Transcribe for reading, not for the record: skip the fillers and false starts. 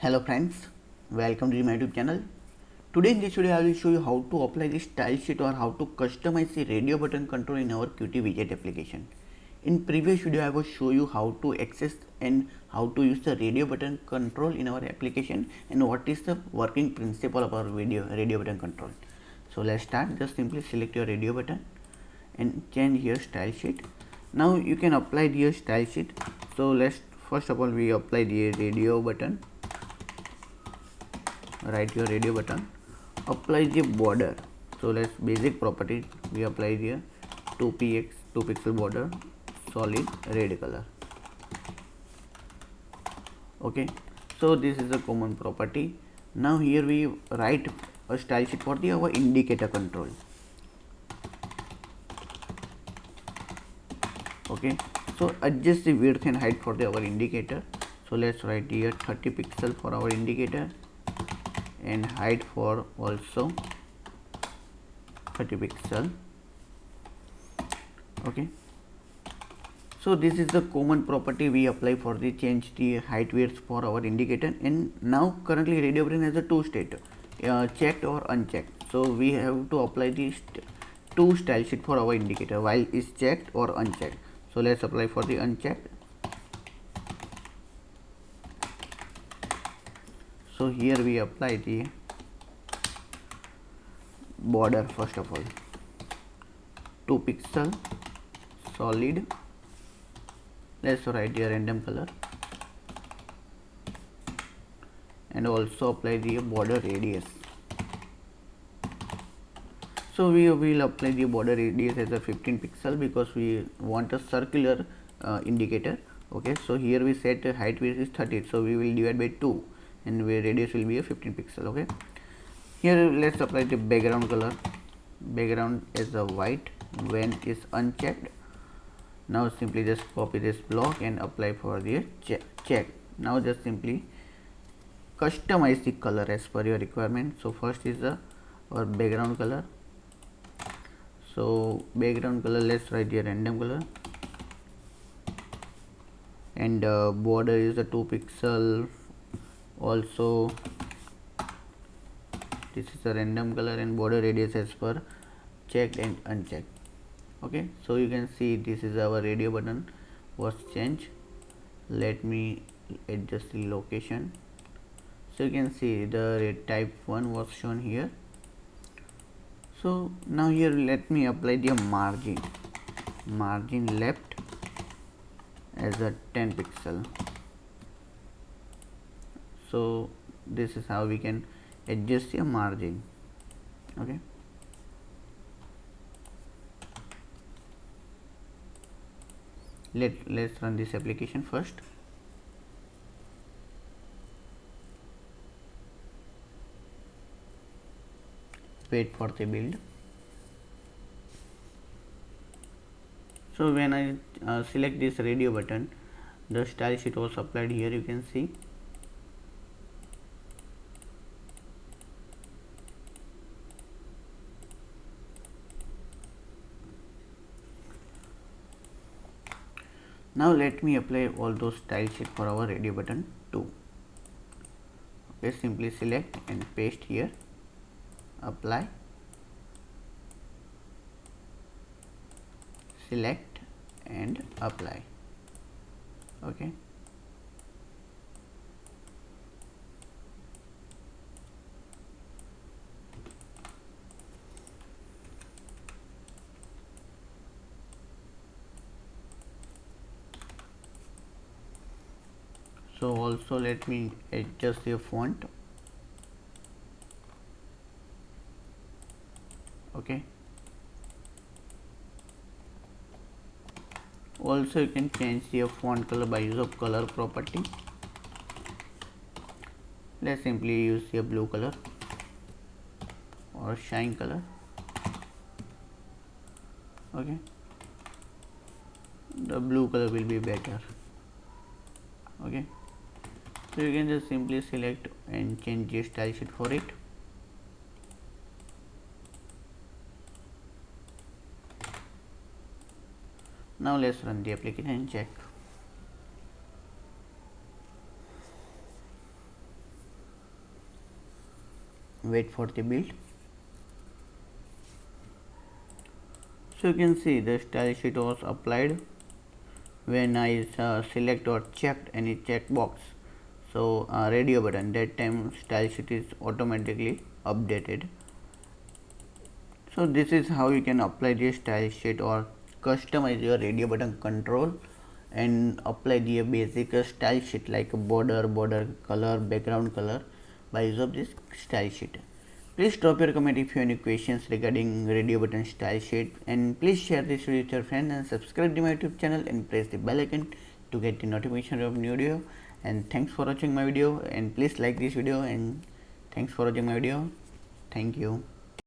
Hello friends, welcome to my YouTube channel. Today in this video I will show you how to apply the style sheet or how to customize the radio button control in our Qt widget application. In previous video I will show you how to access and how to use the radio button control in our application and what is the working principle of our radio button control. So let's start. Just simply select your radio button and change here style sheet. Now you can apply the style sheet. So let's first of all we apply the radio button. Write your radio button, apply the border. So let's basic property we apply here 2 pixel border, solid red color. Okay, so this is a common property. Now here we write a style sheet for the our indicator control. Okay, so adjust the width and height for the our indicator. So let's write here 30 pixel for our indicator and height for also 30 pixel. Okay, so this is the common property we apply for the change the height width for our indicator. And now currently radio button has a two state, checked or unchecked. So we have to apply the two style sheet for our indicator while is checked or unchecked. So let's apply for the unchecked. So here we apply the border first of all 2 pixel solid. Let's write the random color and also apply the border radius. So we will apply the border radius as a 15 pixel because we want a circular indicator. Okay, so here we set height width is 30, so we will divide by 2 and where radius will be a 15 pixel. Okay, here let's apply the background color. Background is a white when is unchecked. Now simply just copy this block and apply for the check. Now just simply customize the color as per your requirement. So first is our background color. So background color, let's write the random color and border is a 2 pixel. Also this is a random color and border radius as per checked and unchecked. Okay, so you can see this is our radio button was changed. Let me adjust the location. So you can see the type 1 was shown here. So now here let me apply the margin left as a 10 pixel. So this is how we can adjust the margin. Okay, let's run this application first. Wait for the build. So when I select this radio button, the style sheet was applied here. You can see. Now let me apply all those style sheet for our radio button too. Okay, simply select and paste here, apply, select and apply. Okay, so also let me adjust the font. Okay, also you can change the font color by use of color property. Let's simply use the blue color or shine color. Okay, the blue color will be better. Okay, so you can just simply select and change the style sheet for it. Now let's run the application and check. wait for the build. So you can see the style sheet was applied when I select or checked any checkbox. So radio button, that time style sheet is automatically updated. So this is how you can apply the style sheet or customize your radio button control and apply the basic style sheet like border color, background color by use of this style sheet. Please drop your comment if you have any questions regarding radio button style sheet, and please share this video with your friends and subscribe to my YouTube channel and press the bell icon to get the notification of new video. And thanks for watching my video, and please like this video, and thanks for watching my video. Thank you.